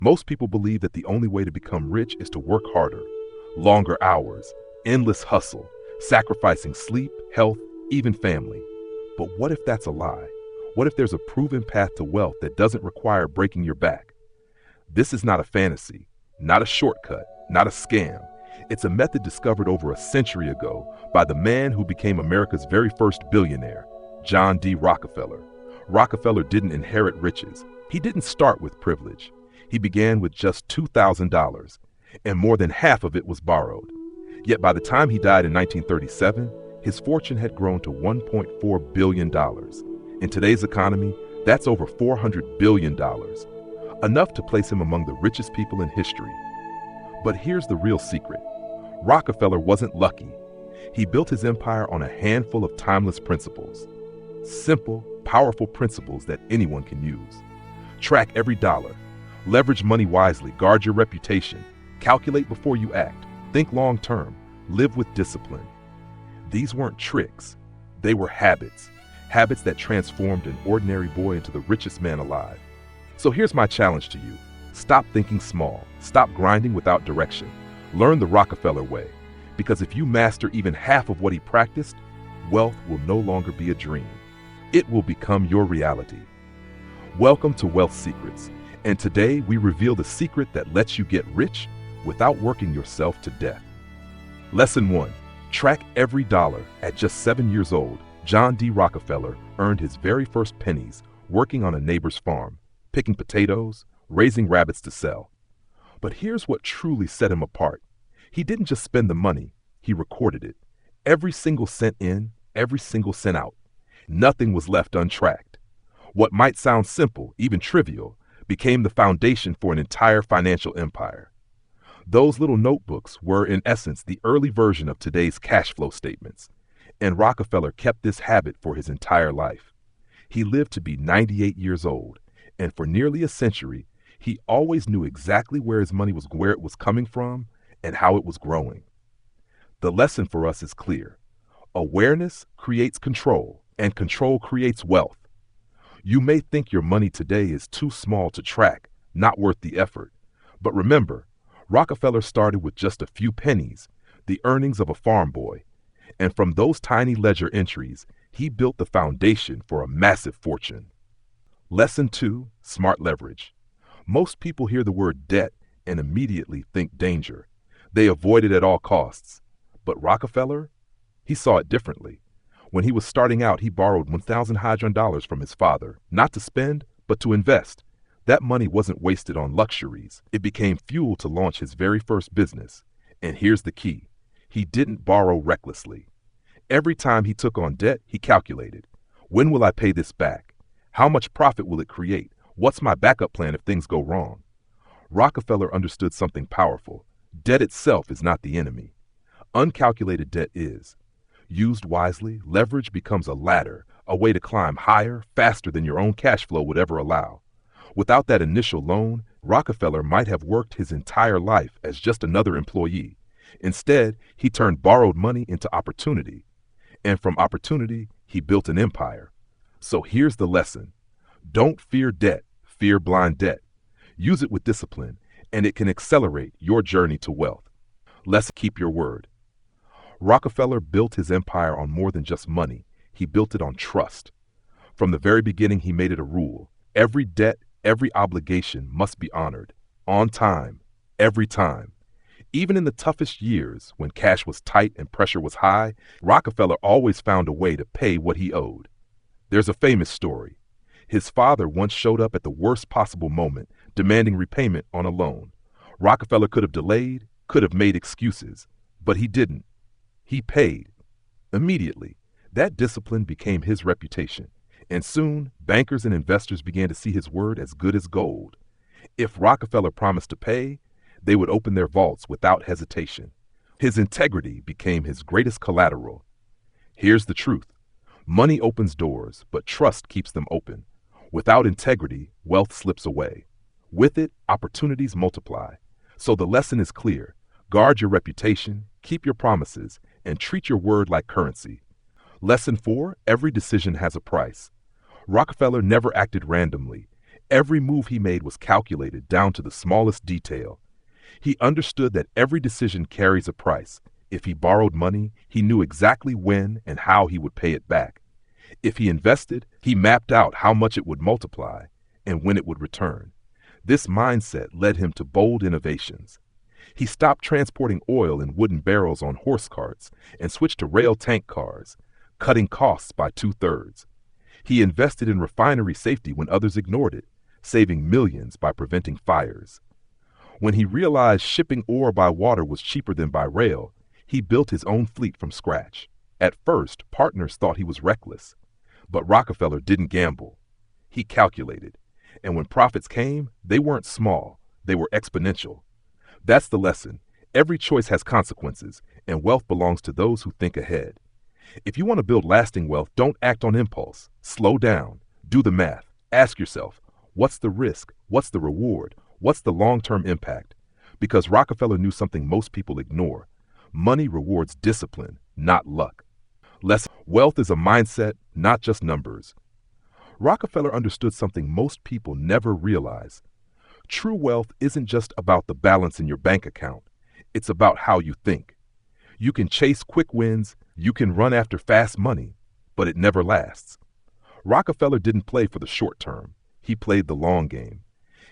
Most people believe that the only way to become rich is to work harder, longer hours, endless hustle, sacrificing sleep, health, even family. But what if that's a lie? What if there's a proven path to wealth that doesn't require breaking your back? This is not a fantasy, not a shortcut, not a scam. It's a method discovered over a century ago by the man who became America's very first billionaire, John D. Rockefeller. Rockefeller didn't inherit riches. He didn't start with privilege. He began with just $2,000, and more than half of it was borrowed. Yet by the time he died in 1937, his fortune had grown to $1.4 billion. In today's economy, that's over $400 billion, enough to place him among the richest people in history. But here's the real secret. Rockefeller wasn't lucky. He built his empire on a handful of timeless principles. Simple, powerful principles that anyone can use. Track every dollar. Leverage money wisely. Guard your reputation. Calculate before you act. Think long term. Live with discipline. These weren't tricks. They were habits. Habits that transformed an ordinary boy into the richest man alive. So here's my challenge to you. Stop thinking small. Stop grinding without direction. Learn the Rockefeller way. Because if you master even half of what he practiced, wealth will no longer be a dream. It will become your reality. Welcome to Wealth Secrets. And today we reveal the secret that lets you get rich without working yourself to death. Lesson 1. Track every dollar. At just 7 years old, John D. Rockefeller earned his very first pennies working on a neighbor's farm, picking potatoes, raising rabbits to sell. But here's what truly set him apart. He didn't just spend the money, he recorded it. Every single cent in, every single cent out. Nothing was left untracked. What might sound simple, even trivial, became the foundation for an entire financial empire. Those little notebooks were, in essence, the early version of today's cash flow statements. And Rockefeller kept this habit for his entire life. He lived to be 98 years old, and for nearly a century, he always knew exactly where his money was, where it was coming from, and how it was growing. The lesson for us is clear. Awareness creates control, and control creates wealth. You may think your money today is too small to track, not worth the effort. But remember, Rockefeller started with just a few pennies, the earnings of a farm boy. And from those tiny ledger entries, he built the foundation for a massive fortune. Lesson 2, smart leverage. Most people hear the word debt and immediately think danger. They avoid it at all costs. But Rockefeller, he saw it differently. When he was starting out, he borrowed $1,000 from his father, not to spend, but to invest. That money wasn't wasted on luxuries. It became fuel to launch his very first business. And here's the key. He didn't borrow recklessly. Every time he took on debt, he calculated. When will I pay this back? How much profit will it create? What's my backup plan if things go wrong? Rockefeller understood something powerful. Debt itself is not the enemy. Uncalculated debt is. Used wisely, leverage becomes a ladder, a way to climb higher, faster than your own cash flow would ever allow. Without that initial loan, Rockefeller might have worked his entire life as just another employee. Instead, he turned borrowed money into opportunity. And from opportunity, he built an empire. So here's the lesson. Don't fear debt, fear blind debt. Use it with discipline, and it can accelerate your journey to wealth. Let's keep your word. Rockefeller built his empire on more than just money. He built it on trust. From the very beginning, he made it a rule. Every debt, every obligation must be honored. On time. Every time. Even in the toughest years, when cash was tight and pressure was high, Rockefeller always found a way to pay what he owed. There's a famous story. His father once showed up at the worst possible moment, demanding repayment on a loan. Rockefeller could have delayed, could have made excuses, but he didn't. He paid. Immediately. That discipline became his reputation, and soon bankers and investors began to see his word as good as gold. If Rockefeller promised to pay, they would open their vaults without hesitation. His integrity became his greatest collateral. Here's the truth. Money opens doors, but trust keeps them open. Without integrity, wealth slips away. With it, opportunities multiply. So the lesson is clear. Guard your reputation, keep your promises, and treat your word like currency. Lesson 4, every decision has a price. Rockefeller never acted randomly. Every move he made was calculated down to the smallest detail. He understood that every decision carries a price. If he borrowed money, he knew exactly when and how he would pay it back. If he invested, he mapped out how much it would multiply and when it would return. This mindset led him to bold innovations. He stopped transporting oil in wooden barrels on horse carts and switched to rail tank cars, cutting costs by 2/3. He invested in refinery safety when others ignored it, saving millions by preventing fires. When he realized shipping ore by water was cheaper than by rail, he built his own fleet from scratch. At first, partners thought he was reckless, but Rockefeller didn't gamble. He calculated, and when profits came, they weren't small, they were exponential. That's the lesson. Every choice has consequences, and wealth belongs to those who think ahead. If you want to build lasting wealth, don't act on impulse. Slow down. Do the math. Ask yourself, what's the risk? What's the reward? What's the long-term impact? Because Rockefeller knew something most people ignore. Money rewards discipline, not luck. Wealth is a mindset, not just numbers. Rockefeller understood something most people never realize. True wealth isn't just about the balance in your bank account. It's about how you think. You can chase quick wins, you can run after fast money, but it never lasts. Rockefeller didn't play for the short term. He played the long game.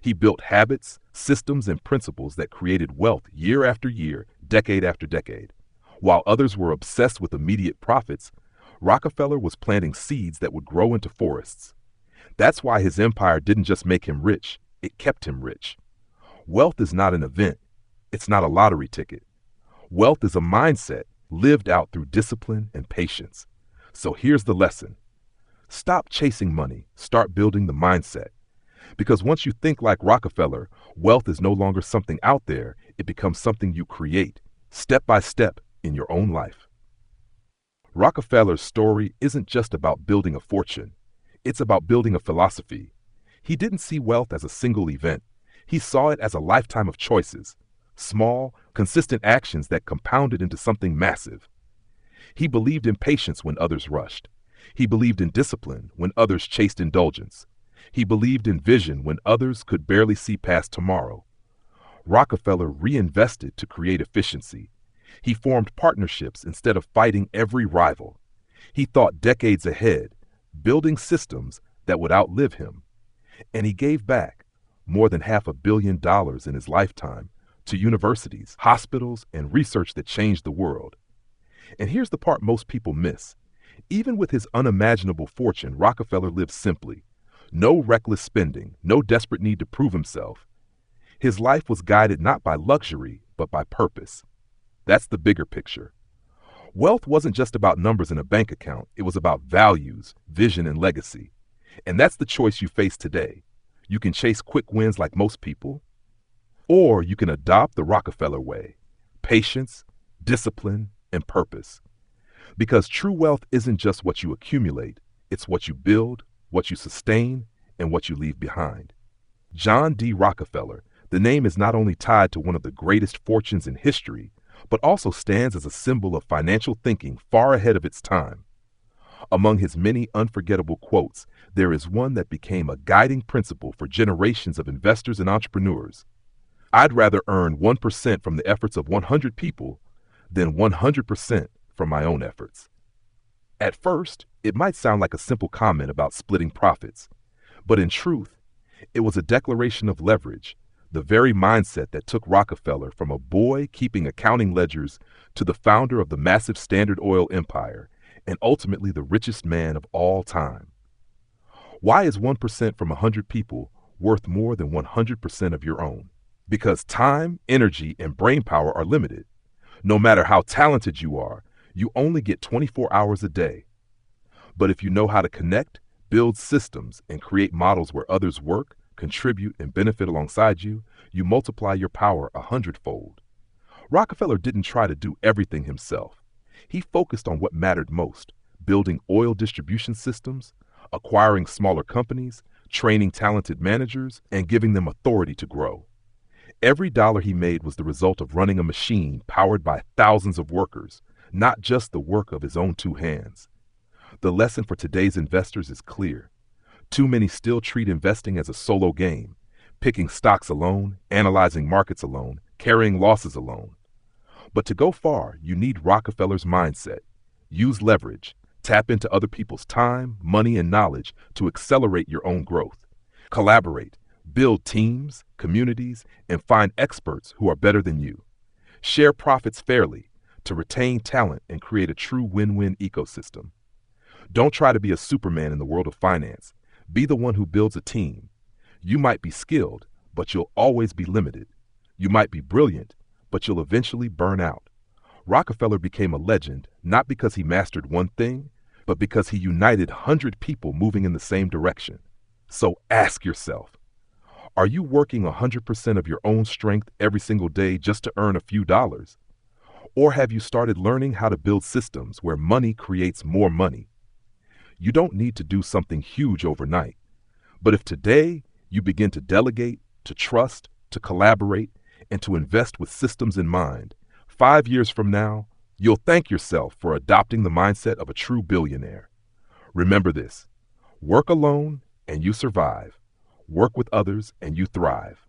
He built habits, systems, and principles that created wealth year after year, decade after decade. While others were obsessed with immediate profits, Rockefeller was planting seeds that would grow into forests. That's why his empire didn't just make him rich, it kept him rich. Wealth is not an event. It's not a lottery ticket. Wealth is a mindset lived out through discipline and patience. So here's the lesson. Stop chasing money. Start building the mindset. Because once you think like Rockefeller, wealth is no longer something out there. It becomes something you create, step by step, in your own life. Rockefeller's story isn't just about building a fortune. It's about building a philosophy. He didn't see wealth as a single event. He saw it as a lifetime of choices, small, consistent actions that compounded into something massive. He believed in patience when others rushed. He believed in discipline when others chased indulgence. He believed in vision when others could barely see past tomorrow. Rockefeller reinvested to create efficiency. He formed partnerships instead of fighting every rival. He thought decades ahead, building systems that would outlive him. And he gave back more than $500 million in his lifetime to universities, hospitals, and research that changed the world. And here's the part most people miss. Even with his unimaginable fortune, Rockefeller lived simply. No reckless spending, no desperate need to prove himself. His life was guided not by luxury, but by purpose. That's the bigger picture. Wealth wasn't just about numbers in a bank account. It was about values, vision, and legacy. And that's the choice you face today. You can chase quick wins like most people, or you can adopt the Rockefeller way. Patience, discipline, and purpose. Because true wealth isn't just what you accumulate. It's what you build, what you sustain, and what you leave behind. John D. Rockefeller, the name is not only tied to one of the greatest fortunes in history, but also stands as a symbol of financial thinking far ahead of its time. Among his many unforgettable quotes, there is one that became a guiding principle for generations of investors and entrepreneurs. I'd rather earn 1% from the efforts of 100 people than 100% from my own efforts. At first, it might sound like a simple comment about splitting profits, but in truth, it was a declaration of leverage, the very mindset that took Rockefeller from a boy keeping accounting ledgers to the founder of the massive Standard Oil empire and ultimately the richest man of all time. Why is 1% from 100 people worth more than 100% of your own? Because time, energy, and brain power are limited. No matter how talented you are, you only get 24 hours a day. But if you know how to connect, build systems, and create models where others work, contribute, and benefit alongside you, you multiply your power 100-fold. Rockefeller didn't try to do everything himself. He focused on what mattered most, building oil distribution systems, acquiring smaller companies, training talented managers, and giving them authority to grow. Every dollar he made was the result of running a machine powered by thousands of workers, not just the work of his own two hands. The lesson for today's investors is clear. Too many still treat investing as a solo game, picking stocks alone, analyzing markets alone, carrying losses alone. But to go far, you need Rockefeller's mindset. Use leverage, tap into other people's time, money, and knowledge to accelerate your own growth. Collaborate, build teams, communities, and find experts who are better than you. Share profits fairly to retain talent and create a true win-win ecosystem. Don't try to be a Superman in the world of finance. Be the one who builds a team. You might be skilled, but you'll always be limited. You might be brilliant, but you'll eventually burn out. Rockefeller became a legend not because he mastered one thing, but because he united 100 people moving in the same direction. So ask yourself, are you working 100% of your own strength every single day just to earn a few dollars? Or have you started learning how to build systems where money creates more money? You don't need to do something huge overnight. But if today you begin to delegate, to trust, to collaborate, and to invest with systems in mind, 5 years from now, you'll thank yourself for adopting the mindset of a true billionaire. Remember this: work alone and you survive. Work with others and you thrive.